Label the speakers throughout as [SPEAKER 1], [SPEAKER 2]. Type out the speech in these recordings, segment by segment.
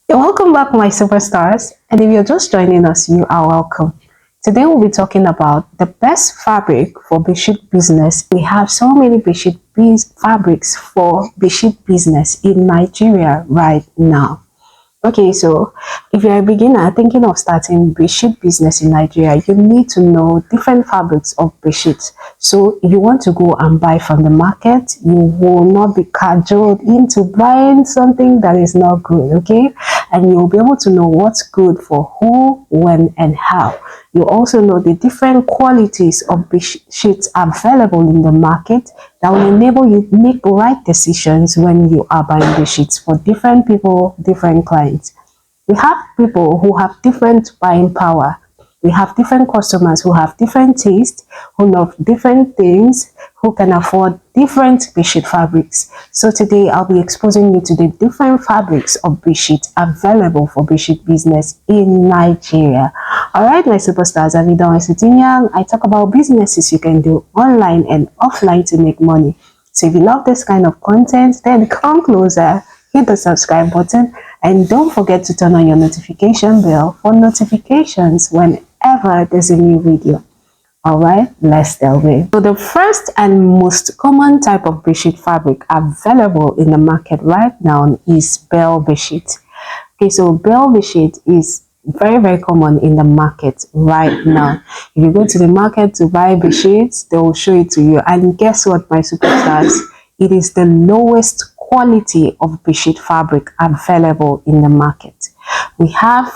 [SPEAKER 1] Welcome back, my superstars. And if you're just joining us, you are welcome. Today, we'll be talking about the best fabric for bedsheet business. We have so many bedsheet fabrics for bedsheet business in Nigeria right now. Okay, so if you're a beginner thinking of starting bedsheet business in Nigeria, you need to know different fabrics of bedsheets. So you want to go and buy from the market. You will not be cajoled into buying something that is not good, okay? And you will be able to know what's good for who, when, and how. You also know the different qualities of bedsheets available in the market that will enable you to make right decisions when you are buying bedsheets for different people, different clients. We have people who have different buying power. We have different customers who have different tastes, who love different things, who can afford different bedsheet fabrics. So today I'll be exposing you to the different fabrics of bedsheet available for bedsheet business in Nigeria. Alright, my superstars, I'm Idon Young. I talk about businesses you can do online and offline to make money. So if you love this kind of content, then come closer, hit the subscribe button, and don't forget to turn on your notification bell for notifications whenever there's a new video. Alright, let's delve in. So the first and most common type of bedsheet fabric available in the market right now is bell bedsheet. Okay, so bell bedsheet is very common in the market right now. If you go to the market to buy bedsheets, they will show it to you. And guess what, my superstars? It is the lowest quality of bedsheet fabric available in the market. We have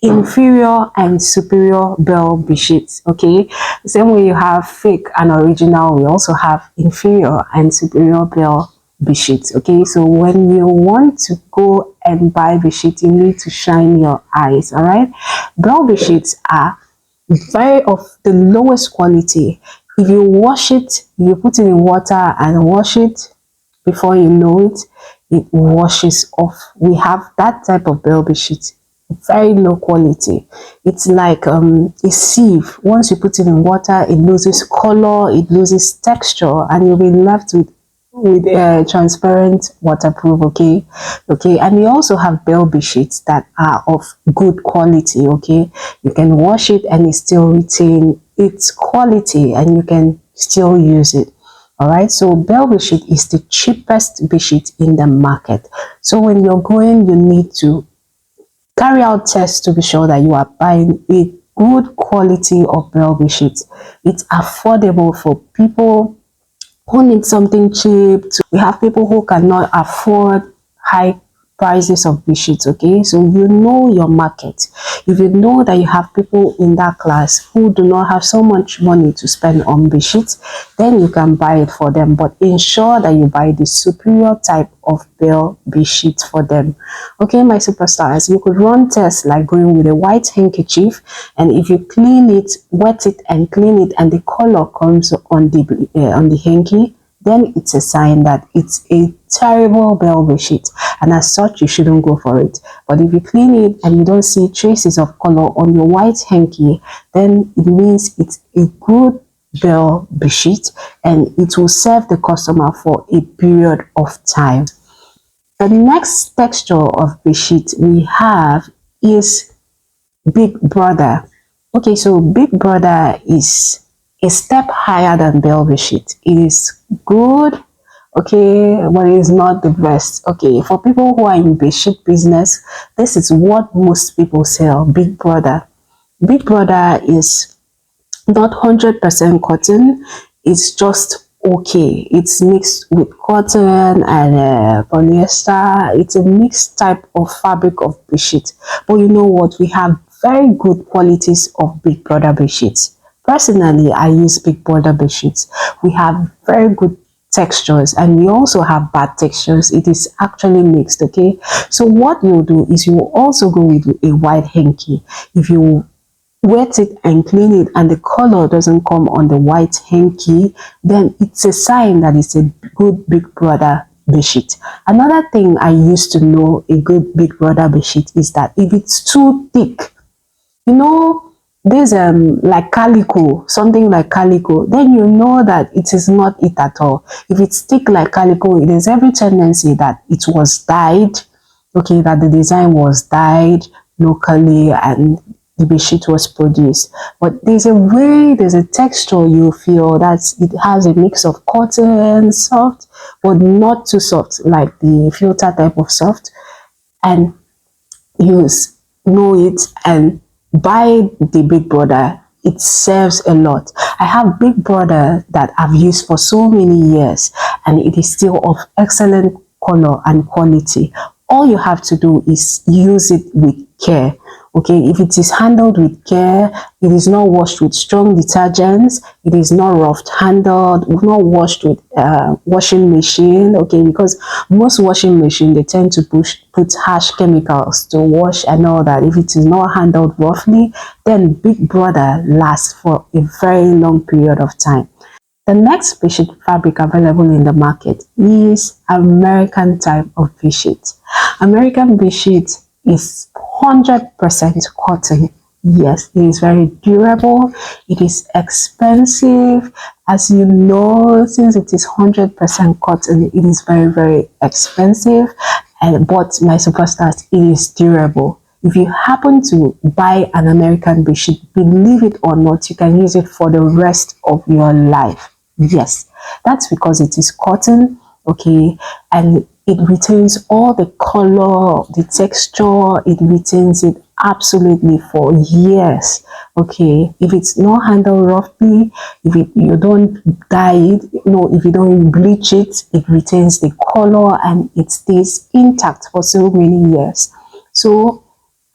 [SPEAKER 1] inferior and superior bell bedsheets. Okay, the same way you have fake and original, we also have inferior and superior bell bedsheets. Okay, so when you want to go and buy bedsheet, you need to shine your eyes. All right, bell bedsheets are very of the lowest quality. If you wash it, you put it in water and wash it, before you know it, it washes off. We have that type of bell bedsheet, very low quality. It's like a sieve. Once you put it in water, it loses color, it loses texture, and you'll be left with transparent waterproof. Okay, and we also have bell bedsheets that are of good quality. Okay, you can wash it and it still retain its quality and you can still use it. All right, so bell bedsheet is the cheapest bedsheet in the market. So when you're going, you need to carry out tests to be sure that you are buying a good quality of bell bedsheet. It's affordable for people who need something cheap. We have people who cannot afford high prices of bedsheets. Okay, so you know your market. If you know that you have people in that class who do not have so much money to spend on bedsheets, then you can buy it for them, but ensure that you buy the superior type of bell bedsheet for them. Okay, my superstars, you could run tests like going with a white handkerchief, and if you clean it, wet it and clean it, and the color comes on the hanky, then it's a sign that it's a terrible bell bedsheet, and as such you shouldn't go for it. But if you clean it and you don't see traces of color on your white hanky, then it means it's a good bell bedsheet and it will serve the customer for a period of time. The next texture of bedsheet we have is Big Brother. Okay, so Big Brother is a step higher than bell bedsheet. It is good, okay, but it is not the best. Okay, for people who are in bedsheet business, this is what most people sell. Big Brother. Big Brother is not 100% cotton. It's just okay. It's mixed with cotton and polyester. It's a mixed type of fabric of bedsheet. But you know what? We have very good qualities of Big Brother bedsheets. Personally, I use Big Brother bedsheets. We have very good textures and we also have bad textures. It is actually mixed. Okay, so what you'll do is you will also go with a white hanky. If you wet it and clean it and the color doesn't come on the white hanky, then it's a sign that it's a good Big Brother bedsheet. Another thing I used to know a good Big Brother bedsheet is that if it's too thick, you know, this like calico, something like calico, then you know that it is not it at all. If it's thick like calico, it is every tendency that it was dyed okay, that the design was dyed locally and the bedsheet was produced. But there's a texture you feel that it has a mix of cotton, soft, but not too soft, like the filter type of soft. And use, know it, and buy the Big Brother. It serves a lot. I have Big Brother that I've used for so many years, and it is still of excellent color and quality. All you have to do is use it with care. Okay, if it is handled with care, it is not washed with strong detergents, it is not rough handled, not washed with washing machine. Okay, because most washing machine they tend to put harsh chemicals to wash and all that. If it is not handled roughly, then Big Brother lasts for a very long period of time. The next bedsheet fabric available in the market is American type of bedsheet. American bedsheet is 100% cotton. Yes, it is very durable. It is expensive. As you know, since it is 100% cotton, it is very, very expensive. But my superstars, it is durable. If you happen to buy an American bedsheet, believe it or not, you can use it for the rest of your life. Yes, that's because it is cotton, okay, and it retains all the color, the texture, it retains it absolutely for years. Okay, if it's not handled roughly, you don't dye it, no, if you don't bleach it, it retains the color and it stays intact for so many years. So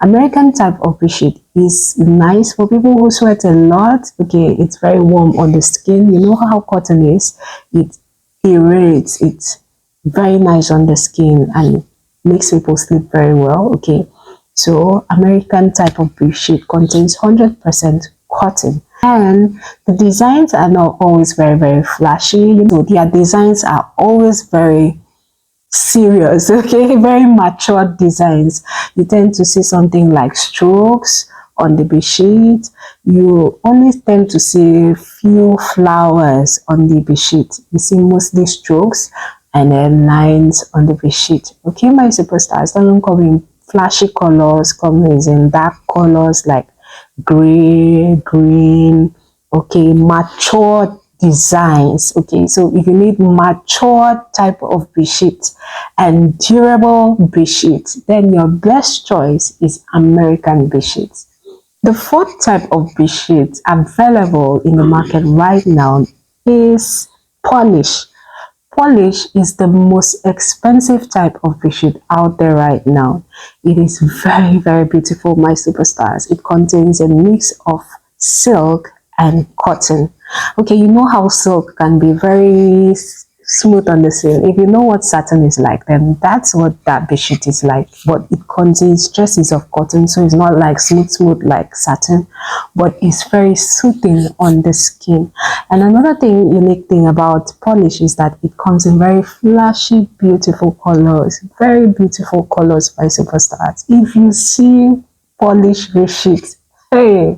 [SPEAKER 1] American type of bedsheet is nice for people who sweat a lot. Okay, it's very warm on the skin. You know how cotton is. It aerates. It's very nice on the skin and makes people sleep very well. Okay, so American type of bedsheet contains 100% cotton. And the designs are not always very, very flashy. You know, their designs are always very serious, okay, very mature designs. You tend to see something like strokes on the bedsheet. You only tend to see few flowers on the bedsheet. You see mostly strokes and then lines on the bedsheet. Okay, my superstars, don't come in flashy colors, come in dark colors like gray, green, okay, mature designs. Okay, so if you need mature type of bedsheet and durable bedsheet, then your best choice is American bedsheet. The fourth type of bedsheet available in the market right now is polish. Polish is the most expensive type of bedsheet out there right now. It is very, very beautiful, my superstars. It contains a mix of silk and cotton. Okay, you know how silk can be very smooth on the skin. If you know what satin is like, then that's what that bedsheet is like. But it contains traces of cotton, so it's not like smooth like satin, but it's very soothing on the skin. And another thing, unique thing about polish is that it comes in very flashy, beautiful colors. Very beautiful colors by superstars. If you see polish bedsheets, hey,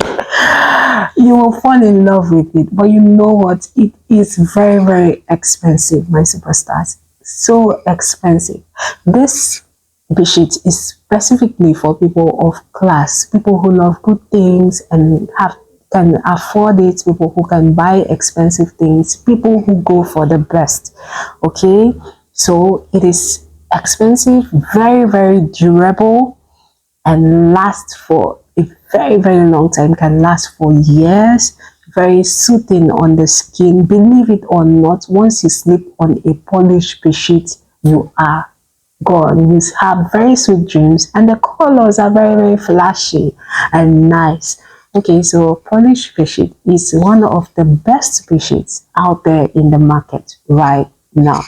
[SPEAKER 1] you will fall in love with it. But you know what? It is very, very expensive, my superstars. So expensive. This bedsheet is specifically for people of class, people who love good things and can afford it, people who can buy expensive things, people who go for the best. Okay, so it is expensive, very, very durable, and last for a very, very long time, can last for years. Very soothing on the skin. Believe it or not, once you sleep on a polished bedsheet, you are gone. You have very sweet dreams, and the colors are very, very flashy and nice. Okay, so polished bedsheet is one of the best bedsheets out there in the market right now.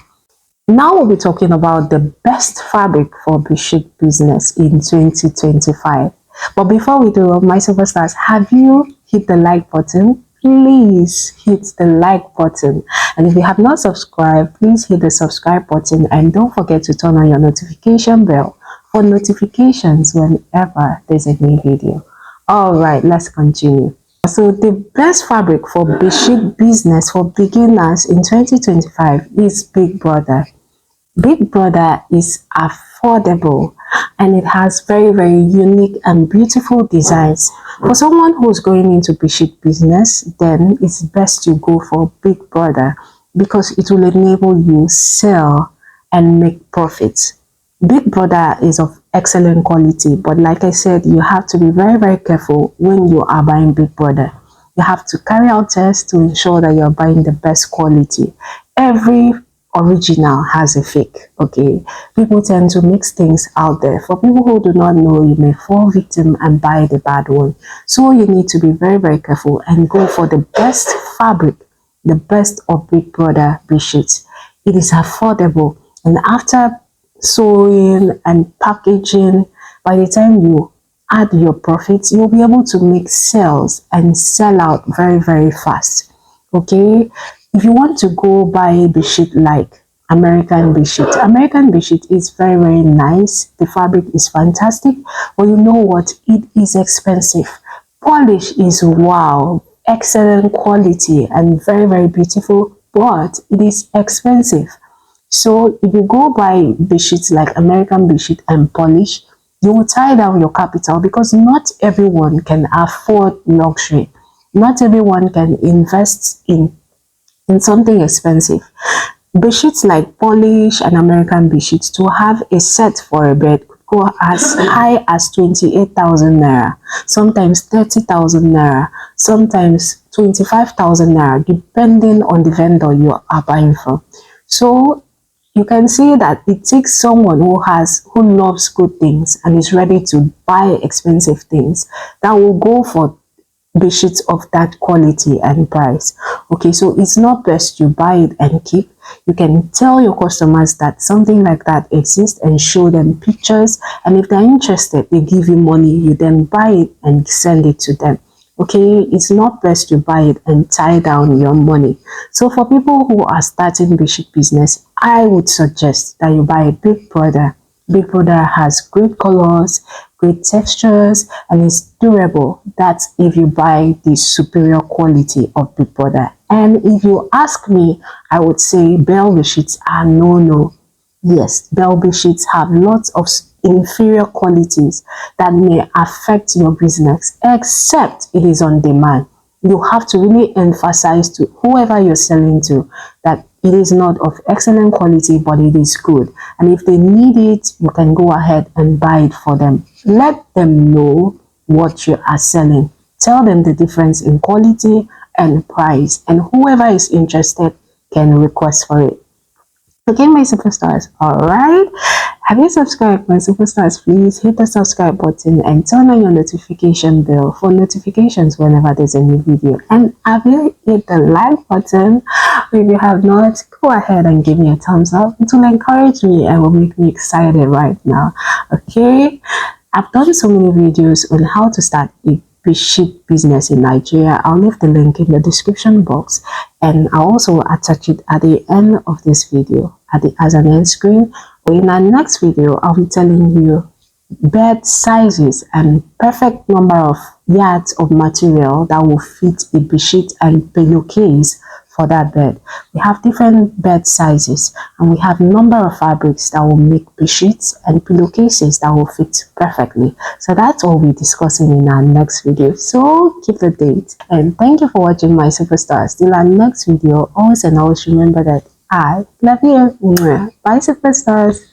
[SPEAKER 1] Now we'll be talking about the best fabric for bedsheet business in 2025. But before we do, my superstars, have you hit the like button? Please hit the like button. And if you have not subscribed, please hit the subscribe button and don't forget to turn on your notification bell for notifications whenever there's a new video. All right, let's continue. So the best fabric for bedsheet business for beginners in 2025 is Big Brother. Big Brother is affordable and it has very unique and beautiful designs. For someone who's going into bedsheet business, then it's best to go for Big Brother because it will enable you sell and make profits. Big Brother is of excellent quality, but like I said, you have to be very careful when you are buying Big Brother. You have to carry out tests to ensure that you're buying the best quality. Every original has a fake, okay? People tend to mix things out there. For people who do not know, you may fall victim and buy the bad one. So you need to be very careful and go for the best fabric, the best of Big Brother bedsheets. It is affordable, and after sewing and packaging, by the time you add your profits, you'll be able to make sales and sell out very fast. Okay, if you want to go buy a bedsheet like American bedsheet is very nice. The fabric is fantastic, but you know what? It is expensive. Polish is wow, excellent quality and very beautiful, but it is expensive. So if you go buy bedsheets like American bedsheet and polish, you will tie down your capital because not everyone can afford luxury. Not everyone can invest in something expensive. Bedsheets like Polish and American bedsheets, to have a set for a bed could go as high as 28,000 naira, sometimes 30,000 naira, sometimes 25,000 naira, depending on the vendor you are buying from. So you can see that it takes someone who loves good things and is ready to buy expensive things that will go for bedsheets of that quality and price. Okay, so it's not best you buy it and keep. You can tell your customers that something like that exists and show them pictures, and if they're interested, they give you money. You then buy it and send it to them. Okay, it's not best to buy it and tie down your money. So for people who are starting bedsheet business, I would suggest that you buy a Big Brother. Big Brother has great colors, great textures, and it's durable. That's if you buy the superior quality of Big Brother. And if you ask me, I would say Bell bedsheets are no. Yes, Bell bedsheets have lots of inferior qualities that may affect your business, except it is on demand. You have to really emphasize to whoever you're selling to that it is not of excellent quality, but it is good. And if they need it, you can go ahead and buy it for them. Let them know what you are selling. Tell them the difference in quality and price, and whoever is interested can request for it. Okay, my superstars, all right. Have you subscribed, my superstars? Please hit the subscribe button and turn on your notification bell for notifications whenever there's a new video. And have you hit the like button? If you have not, go ahead and give me a thumbs up. It will encourage me and will make me excited right now. Okay, I've done so many videos on how to start a bedsheet business in Nigeria. I'll leave the link in the description box, and I'll also attach it at the end of this video as an end screen. Or in our next video, I'll be telling you bed sizes and perfect number of yards of material that will fit a bedsheet and pillowcase for that bed. We have different bed sizes, and we have number of fabrics that will make bedsheets and pillowcases that will fit perfectly. So that's all we're discussing in our next video. So keep the date, and thank you for watching, my superstars. Till our next video, always and always remember that I love you. Bye, superstars.